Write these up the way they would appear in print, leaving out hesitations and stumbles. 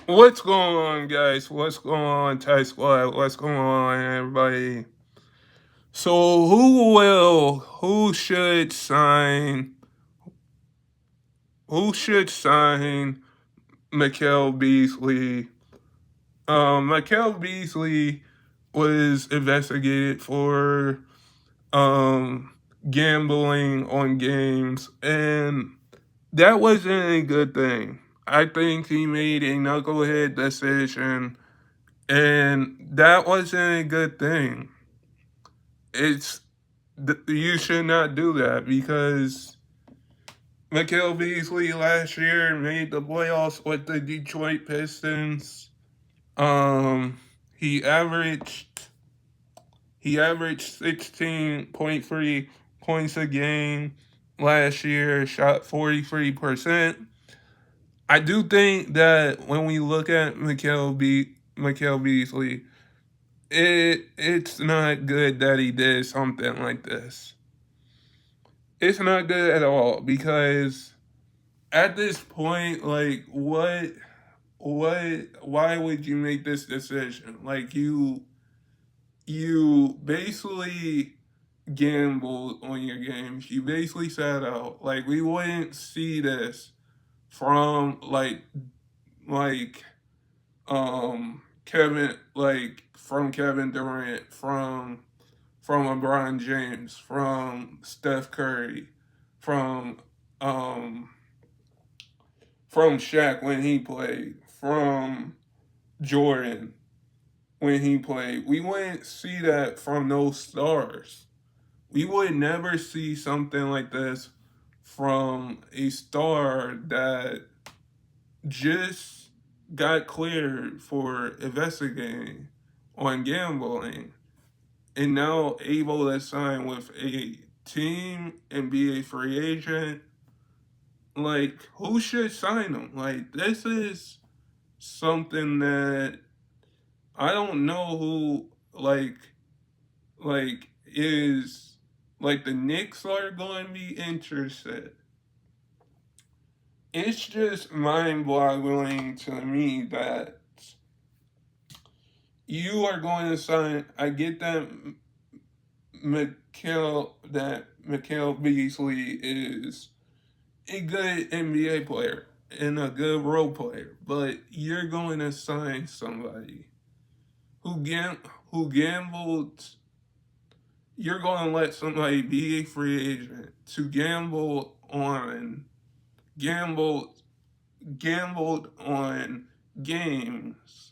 What's going on, guys? What's going on, Thai Squad? What's going on, everybody? So, who should sign, Mikael Beasley? Mikael Beasley was investigated for, um, gambling on games, and that wasn't a good thing. I think he made a knucklehead decision, and that wasn't a good thing. It's you should not do that because Mikael Beasley last year made the playoffs with the Detroit Pistons. Um, he averaged he averaged 16.3 points a game last year. Shot 43%. I do think that when we look at Mikael Beasley, it's not good that he did something like this. It's not good at all because at this point, like, why would you make this decision? Like, you basically gambled on your games. You basically sat out. Like, we wouldn't see this from like from Kevin Durant, from LeBron James, from Steph Curry, from um from Shaq when he played, from Jordan when he played. We wouldn't see that from those stars. We would never see something like this from a star that just got cleared for investigating on gambling and now able to sign with a team and be a free agent. Like, who should sign him? Like, this is something that I don't know who is like the Knicks are going to be interested. It's just mind-boggling to me that you are going to sign. I get that Mikael Beasley is a good NBA player and a good role player, but you're going to sign somebody who gambled. You're going to let somebody be a free agent to gambled gambled on games.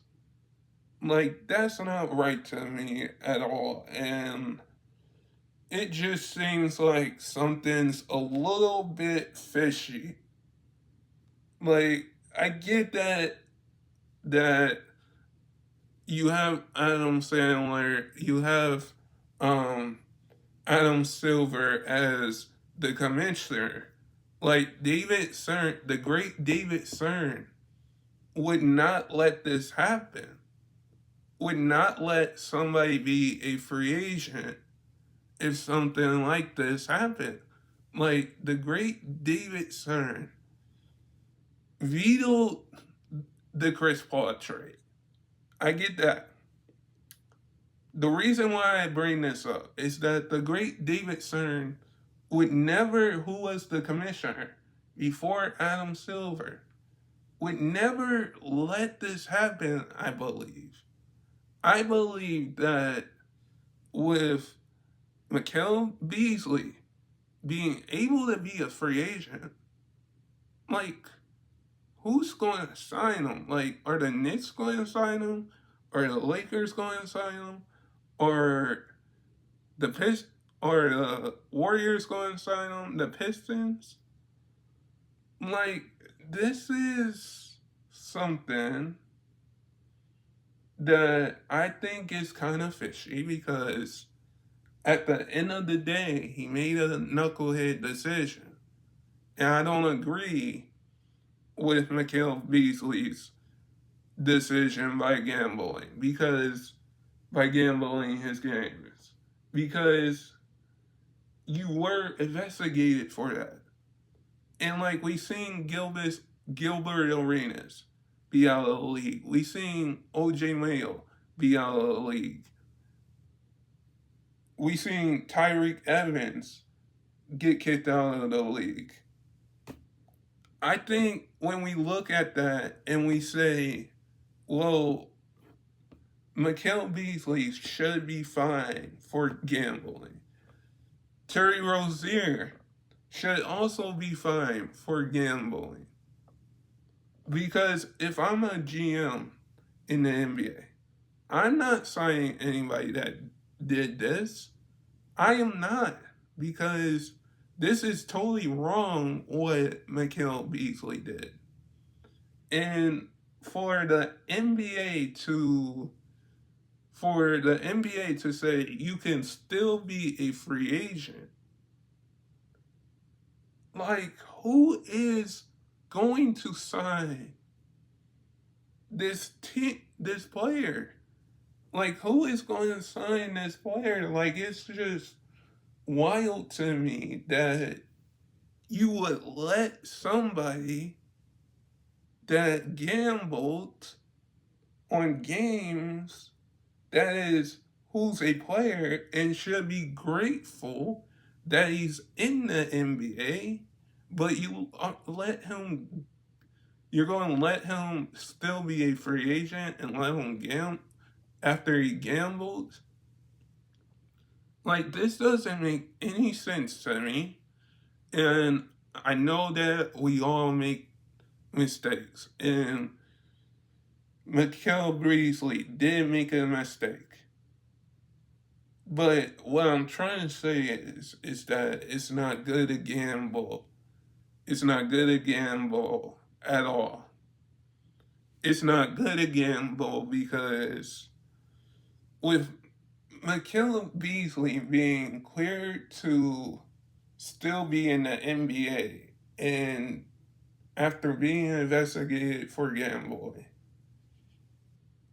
Like, that's not right to me at all, and it just seems like something's a little bit fishy. Like, I get that you have Adam Sandler, you have um Adam Silver as the commissioner. Like, the great David Stern, would not let this happen. Would not let somebody be a free agent if something like this happened. Like, the great David Stern vetoed the Chris Paul trade. I get that. The reason why I bring this up is that the great David Stern would never, who was the commissioner before Adam Silver, would never let this happen, I believe. I believe that with Mikael Beasley being able to be a free agent, like, who's going to sign him? Like, are the Knicks going to sign him? Are the Lakers going to sign him? Or the or the Warriors going to sign him? The Pistons? Like, this is something that I think is kind of fishy because at the end of the day, he made a knucklehead decision. And I don't agree with Mikael Beasley's decision by gambling his games. Because you were investigated for that. And like we seen Gilbert Arenas be out of the league. We seen OJ Mayo be out of the league. We seen Tyreek Evans get kicked out of the league. I think when we look at that and we say, well, Malik Beasley should be fined for gambling. Terry Rozier should also be fined for gambling. Because if I'm a GM in the NBA, I'm not signing anybody that did this. I am not. Because this is totally wrong what Malik Beasley did. And for the NBA to say you can still be a free agent, like, who is going to sign this player? Like, who is going to sign this player? Like, it's just wild to me that you would let somebody that gambled on games, that is, who's a player and should be grateful that he's in the NBA, but you're going to let him still be a free agent and let him gamble after he gambled? Like, this doesn't make any sense to me. And I know that we all make mistakes. And Malik Beasley did make a mistake. But what I'm trying to say is that it's not good to gamble. It's not good to gamble at all. It's not good to gamble because with Malik Beasley being cleared to still be in the NBA and after being investigated for gambling,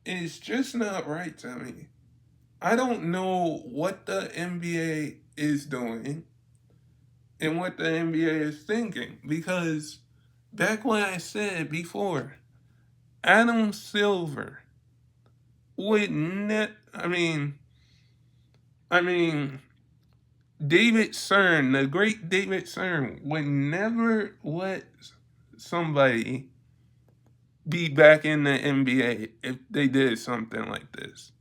it's just not right to me. I don't know what the NBA is doing and what the NBA is thinking, because back when I said before, Adam Silver would I mean, David Stern, the great David Stern, would never let somebody be back in the NBA if they did something like this.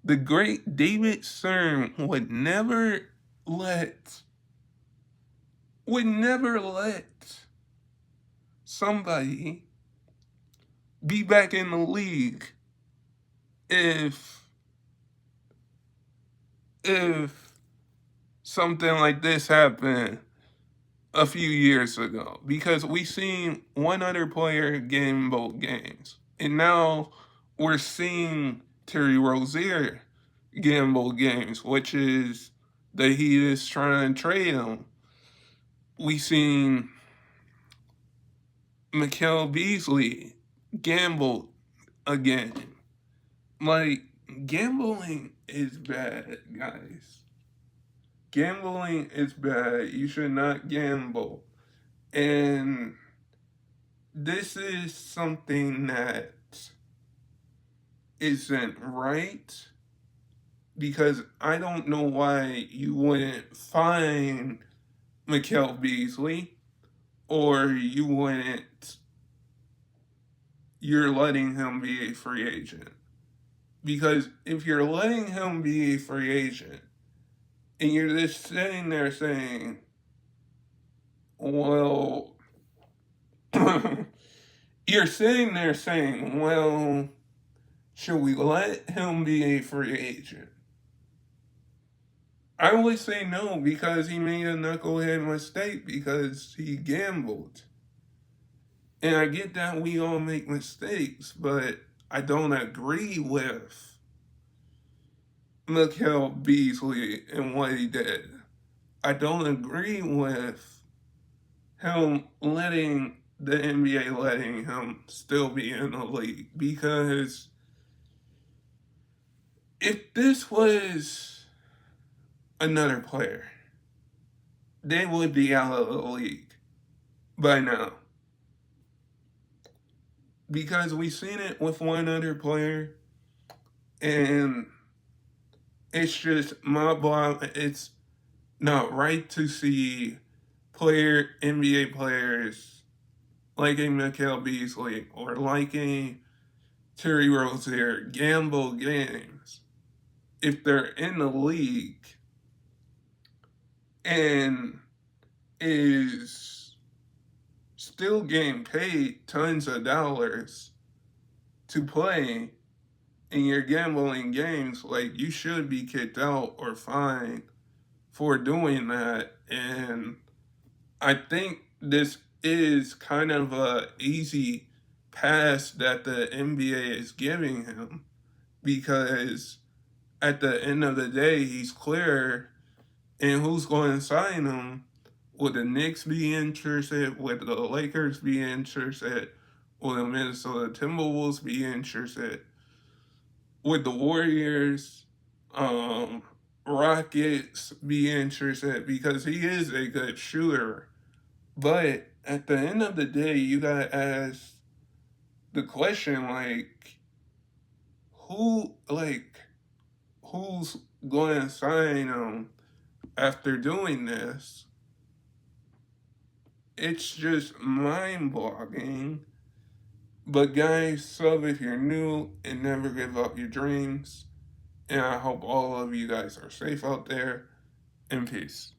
The great David Stern would never let somebody be back in the league if something like this happened a few years ago, because we seen one other player get in both games, and now we're seeing Terry Rozier get in both games, which is the Heat is trying to trade him. We seen Malik Beasley gambled again. Like, gambling is bad, guys. Gambling is bad. You should not gamble. And this is something that isn't right, because I don't know why you wouldn't fine Malik Beasley, or you're letting him be a free agent. Because if you're letting him be a free agent and you're just sitting there saying, well, you're sitting there saying, well, should we let him be a free agent? I would say no, because he made a knucklehead mistake because he gambled. And I get that we all make mistakes, but I don't agree with Malik Beasley and what he did. I don't agree with him letting the NBA letting him still be in the league, because if this was another player, they would be out of the league by now. because we've seen it with one other player, and it's just it's not right to see NBA players like a Malik Beasley or like a Terry Rozier gamble games if they're in the league and is still getting paid tons of dollars to play and you're gambling games. Like, you should be kicked out or fined for doing that. And I think this is kind of a easy pass that the NBA is giving him, because at the end of the day, he's clear. And who's going to sign him? Would the Knicks be interested? Would the Lakers be interested? Would the Minnesota Timberwolves be interested? Would the Warriors, um, Rockets be interested? Because he is a good shooter. But at the end of the day, you gotta ask the question, like, who's going to sign him after doing this? It's just mind-boggling. But guys, sub if you're new and never give up your dreams. And I hope all of you guys are safe out there. And peace.